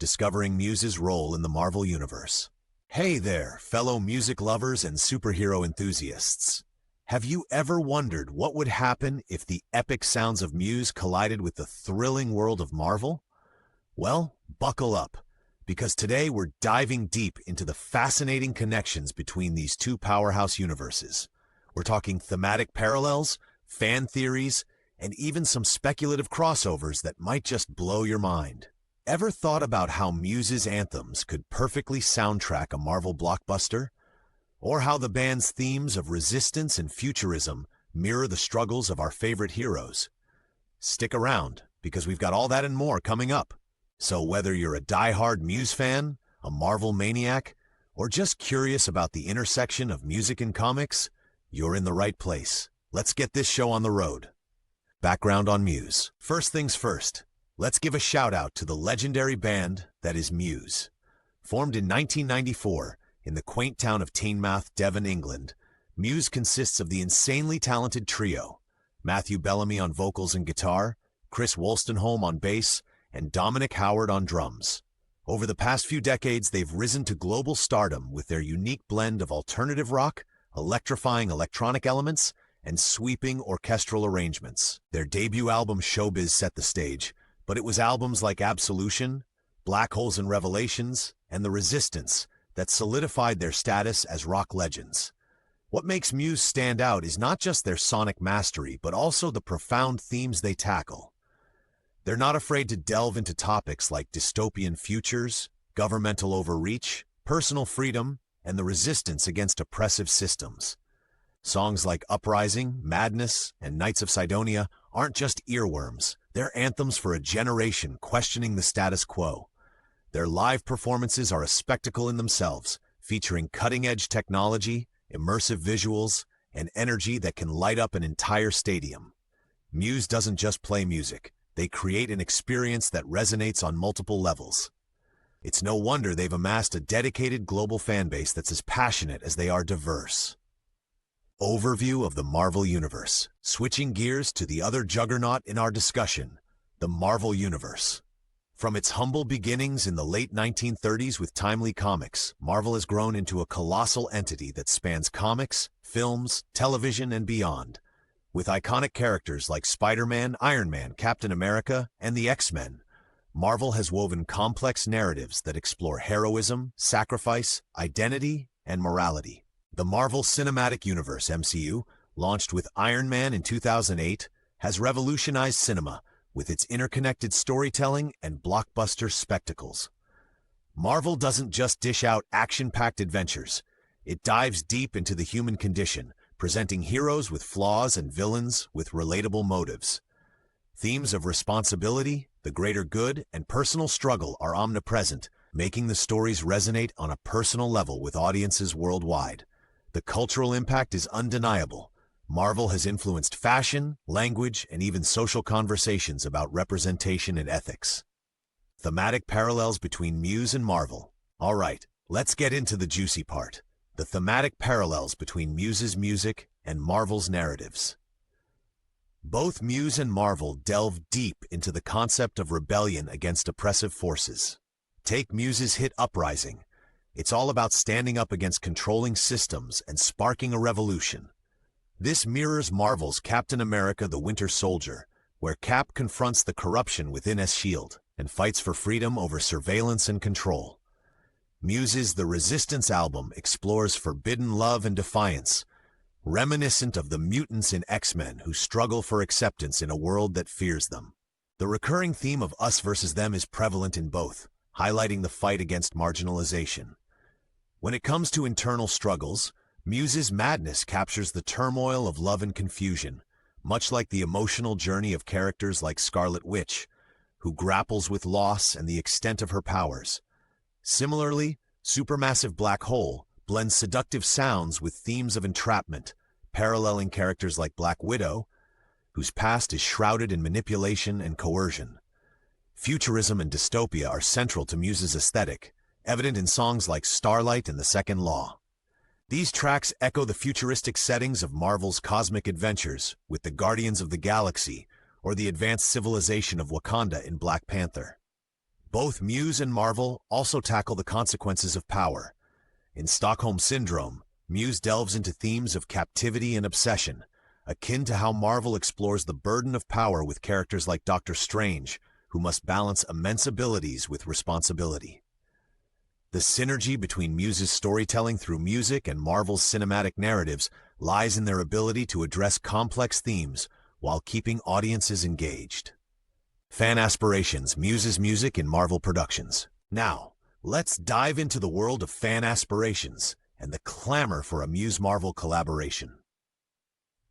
discovering Muse's role in the Marvel Universe. Hey there, fellow music lovers and superhero enthusiasts. Have you ever wondered what would happen if the epic sounds of Muse collided with the thrilling world of Marvel? Well, buckle up, because today we're diving deep into the fascinating connections between these two powerhouse universes. We're talking thematic parallels, fan theories, and even some speculative crossovers that might just blow your mind. Ever thought about how Muse's anthems could perfectly soundtrack a Marvel blockbuster? Or how the band's themes of resistance and futurism mirror the struggles of our favorite heroes? Stick around, because we've got all that and more coming up. So whether you're a die-hard Muse fan, a Marvel maniac, or just curious about the intersection of music and comics, you're in the right place. Let's get this show on the road. Background on Muse. First things first, let's give a shout-out to the legendary band that is Muse. Formed in 1994 in the quaint town of Teignmouth, Devon, England, Muse consists of the insanely talented trio, Matthew Bellamy on vocals and guitar, Chris Wolstenholme on bass, and Dominic Howard on drums. Over the past few decades, they've risen to global stardom with their unique blend of alternative rock, electrifying electronic elements, and sweeping orchestral arrangements. Their debut album Showbiz set the stage, but it was albums like Absolution, Black Holes and Revelations, and The Resistance that solidified their status as rock legends. What makes Muse stand out is not just their sonic mastery, but also the profound themes they tackle. They're not afraid to delve into topics like dystopian futures, governmental overreach, personal freedom, and the resistance against oppressive systems. Songs like Uprising, Madness, and Knights of Sidonia aren't just earworms, they're anthems for a generation questioning the status quo. Their live performances are a spectacle in themselves, featuring cutting-edge technology, immersive visuals, and energy that can light up an entire stadium. Muse doesn't just play music, they create an experience that resonates on multiple levels. It's no wonder they've amassed a dedicated global fanbase that's as passionate as they are diverse. Overview of the Marvel Universe. Switching gears to the other juggernaut in our discussion, the Marvel Universe. From its humble beginnings in the late 1930s with Timely Comics, Marvel has grown into a colossal entity that spans comics, films, television, and beyond. With iconic characters like Spider-Man, Iron Man, Captain America, and the X-Men, Marvel has woven complex narratives that explore heroism, sacrifice, identity, and morality. The Marvel Cinematic Universe (MCU), launched with Iron Man in 2008, has revolutionized cinema with its interconnected storytelling and blockbuster spectacles. Marvel doesn't just dish out action-packed adventures. It dives deep into the human condition, presenting heroes with flaws and villains with relatable motives. Themes of responsibility, the greater good, and personal struggle are omnipresent, making the stories resonate on a personal level with audiences worldwide. The cultural impact is undeniable. Marvel has influenced fashion, language, and even social conversations about representation and ethics. Thematic parallels between Muse and Marvel. All right, let's get into the juicy part. The thematic parallels between Muse's music and Marvel's narratives. Both Muse and Marvel delve deep into the concept of rebellion against oppressive forces. Take Muse's hit Uprising. It's all about standing up against controlling systems and sparking a revolution. This mirrors Marvel's Captain America: The Winter Soldier, where Cap confronts the corruption within S.H.I.E.L.D. and fights for freedom over surveillance and control. Muse's The Resistance album explores forbidden love and defiance, reminiscent of the mutants in X-Men who struggle for acceptance in a world that fears them. The recurring theme of us versus them is prevalent in both, highlighting the fight against marginalization. When it comes to internal struggles, Muse's Madness captures the turmoil of love and confusion, much like the emotional journey of characters like Scarlet Witch, who grapples with loss and the extent of her powers. Similarly, Supermassive Black Hole blends seductive sounds with themes of entrapment, paralleling characters like Black Widow, whose past is shrouded in manipulation and coercion. Futurism and dystopia are central to Muse's aesthetic, evident in songs like Starlight and The Second Law. These tracks echo the futuristic settings of Marvel's cosmic adventures with the Guardians of the Galaxy or the advanced civilization of Wakanda in Black Panther. Both Muse and Marvel also tackle the consequences of power. In Stockholm Syndrome, Muse delves into themes of captivity and obsession, akin to how Marvel explores the burden of power with characters like Doctor Strange, who must balance immense abilities with responsibility. The synergy between Muse's storytelling through music and Marvel's cinematic narratives lies in their ability to address complex themes while keeping audiences engaged. Fan aspirations, Muse's music in Marvel productions. Now, let's dive into the world of fan aspirations and the clamor for a Muse-Marvel collaboration.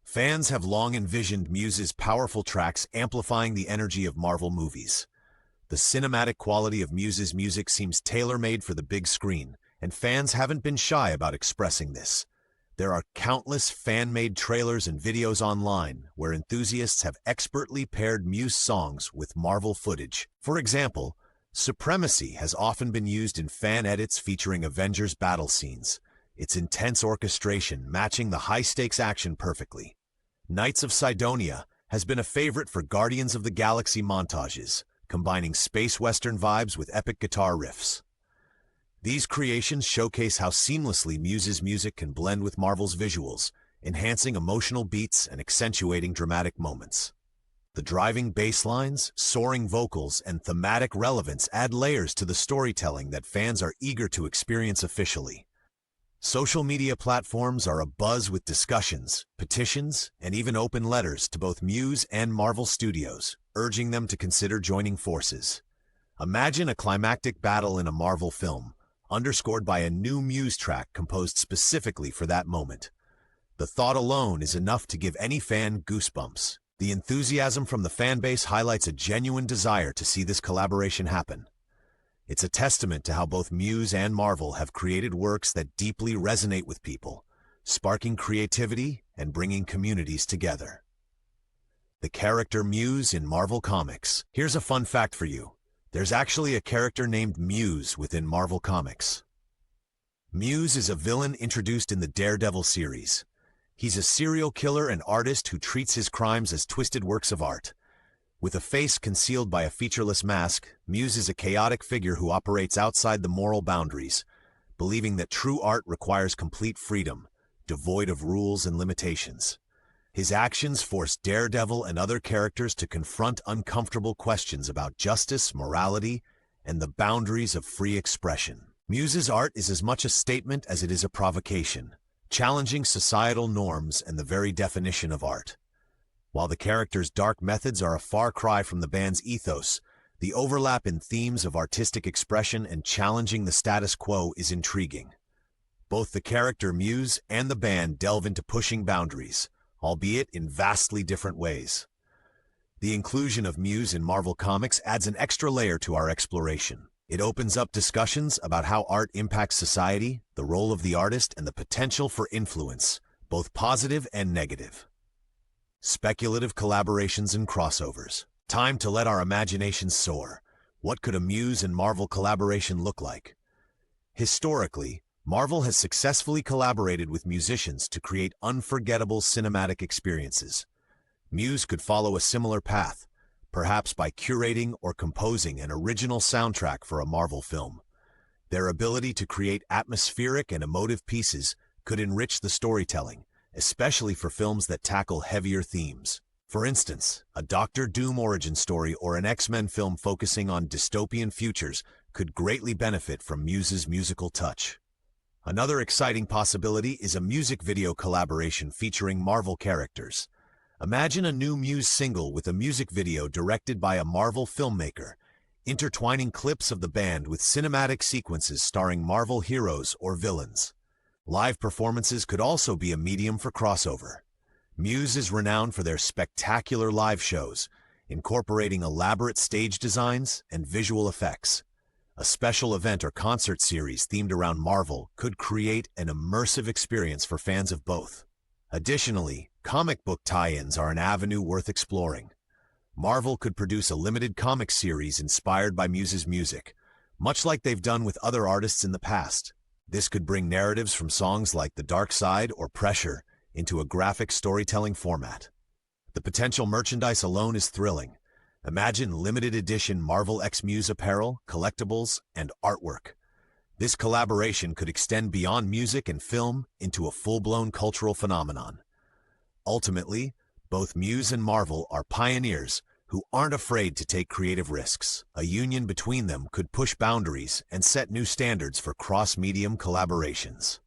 Fans have long envisioned Muse's powerful tracks amplifying the energy of Marvel movies. The cinematic quality of Muse's music seems tailor-made for the big screen, and fans haven't been shy about expressing this. There are countless fan-made trailers and videos online where enthusiasts have expertly paired Muse songs with Marvel footage. For example, Supremacy has often been used in fan edits featuring Avengers battle scenes, its intense orchestration matching the high-stakes action perfectly. Knights of Sidonia has been a favorite for Guardians of the Galaxy montages, combining space western vibes with epic guitar riffs. These creations showcase how seamlessly Muse's music can blend with Marvel's visuals, enhancing emotional beats and accentuating dramatic moments. The driving bass lines, soaring vocals, and thematic relevance add layers to the storytelling that fans are eager to experience officially. Social media platforms are abuzz with discussions, petitions, and even open letters to both Muse and Marvel Studios, urging them to consider joining forces. Imagine a climactic battle in a Marvel film, underscored by a new Muse track composed specifically for that moment. The thought alone is enough to give any fan goosebumps. The enthusiasm from the fanbase highlights a genuine desire to see this collaboration happen. It's a testament to how both Muse and Marvel have created works that deeply resonate with people, sparking creativity and bringing communities together. The character Muse in Marvel Comics. Here's a fun fact for you. There's actually a character named Muse within Marvel Comics. Muse is a villain introduced in the Daredevil series. He's a serial killer and artist who treats his crimes as twisted works of art. With a face concealed by a featureless mask, Muse is a chaotic figure who operates outside the moral boundaries, believing that true art requires complete freedom, devoid of rules and limitations. His actions force Daredevil and other characters to confront uncomfortable questions about justice, morality, and the boundaries of free expression. Muse's art is as much a statement as it is a provocation, challenging societal norms and the very definition of art. While the character's dark methods are a far cry from the band's ethos, the overlap in themes of artistic expression and challenging the status quo is intriguing. Both the character Muse and the band delve into pushing boundaries, albeit in vastly different ways. The inclusion of Muse in Marvel Comics adds an extra layer to our exploration. It opens up discussions about how art impacts society, the role of the artist, and the potential for influence, both positive and negative. Speculative collaborations and crossovers. Time to let our imaginations soar. What could a Muse and Marvel collaboration look like? Historically, Marvel has successfully collaborated with musicians to create unforgettable cinematic experiences. Muse could follow a similar path, perhaps by curating or composing an original soundtrack for a Marvel film. Their ability to create atmospheric and emotive pieces could enrich the storytelling, especially for films that tackle heavier themes. For instance, a Doctor Doom origin story or an X-Men film focusing on dystopian futures could greatly benefit from Muse's musical touch. Another exciting possibility is a music video collaboration featuring Marvel characters. Imagine a new Muse single with a music video directed by a Marvel filmmaker, intertwining clips of the band with cinematic sequences starring Marvel heroes or villains. Live performances could also be a medium for crossover. Muse is renowned for their spectacular live shows, incorporating elaborate stage designs and visual effects. A special event or concert series themed around Marvel could create an immersive experience for fans of both. Additionally, comic book tie-ins are an avenue worth exploring. Marvel could produce a limited comic series inspired by Muse's music, much like they've done with other artists in the past. This could bring narratives from songs like The Dark Side or Pressure into a graphic storytelling format. The potential merchandise alone is thrilling. Imagine limited edition Marvel x Muse apparel, collectibles, and artwork. This collaboration could extend beyond music and film into a full-blown cultural phenomenon. Ultimately, both Muse and Marvel are pioneers who aren't afraid to take creative risks. A union between them could push boundaries and set new standards for cross-medium collaborations.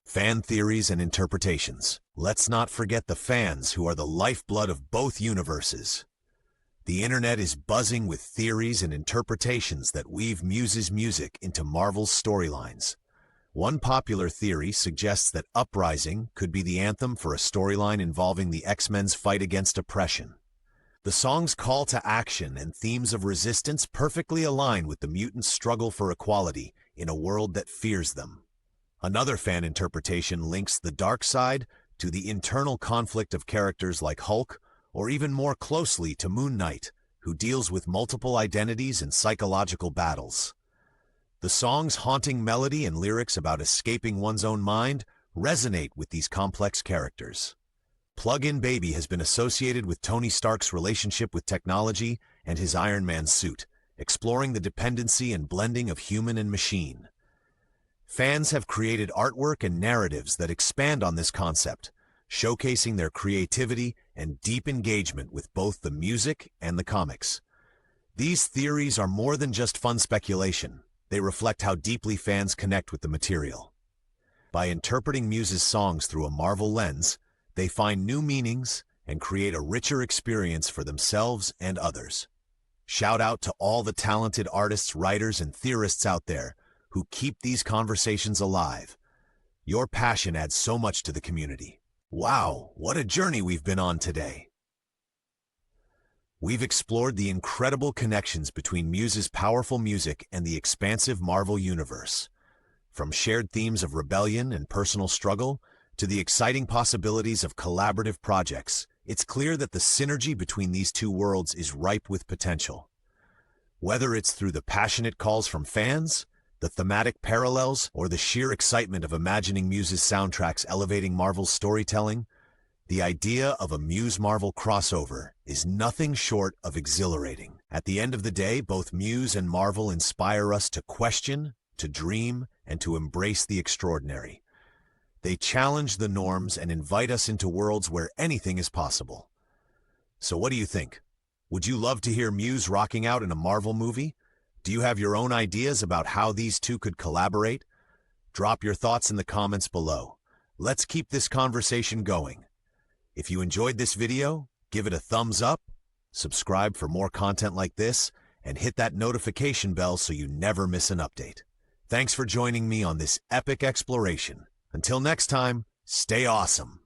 Fan theories and interpretations. Let's not forget the fans who are the lifeblood of both universes. The internet is buzzing with theories and interpretations that weave Muse's music into Marvel's storylines. One popular theory suggests that Uprising could be the anthem for a storyline involving the X-Men's fight against oppression. The song's call to action and themes of resistance perfectly align with the mutants' struggle for equality in a world that fears them. Another fan interpretation links the dark side to the internal conflict of characters like Hulk, or even more closely to Moon Knight, who deals with multiple identities and psychological battles. The song's haunting melody and lyrics about escaping one's own mind resonate with these complex characters. Plug-in Baby has been associated with Tony Stark's relationship with technology and his Iron Man suit, exploring the dependency and blending of human and machine. Fans have created artwork and narratives that expand on this concept, showcasing their creativity and deep engagement with both the music and the comics. These theories are more than just fun speculation. They reflect how deeply fans connect with the material. By interpreting Muse's songs through a Marvel lens, they find new meanings and create a richer experience for themselves and others. Shout out to all the talented artists, writers, and theorists out there who keep these conversations alive. Your passion adds so much to the community. Wow, what a journey we've been on today. We've explored the incredible connections between Muse's powerful music and the expansive Marvel universe. From shared themes of rebellion and personal struggle to the exciting possibilities of collaborative projects, it's clear that the synergy between these two worlds is ripe with potential. Whether it's through the passionate calls from fans, the thematic parallels, or the sheer excitement of imagining Muse's soundtracks elevating Marvel's storytelling, the idea of a Muse-Marvel crossover is nothing short of exhilarating. At the end of the day, both Muse and Marvel inspire us to question, to dream, and to embrace the extraordinary. They challenge the norms and invite us into worlds where anything is possible. So what do you think? Would you love to hear Muse rocking out in a Marvel movie? Do you have your own ideas about how these two could collaborate? Drop your thoughts in the comments below. Let's keep this conversation going. If you enjoyed this video, give it a thumbs up, subscribe for more content like this, and hit that notification bell so you never miss an update. Thanks for joining me on this epic exploration. Until next time, stay awesome.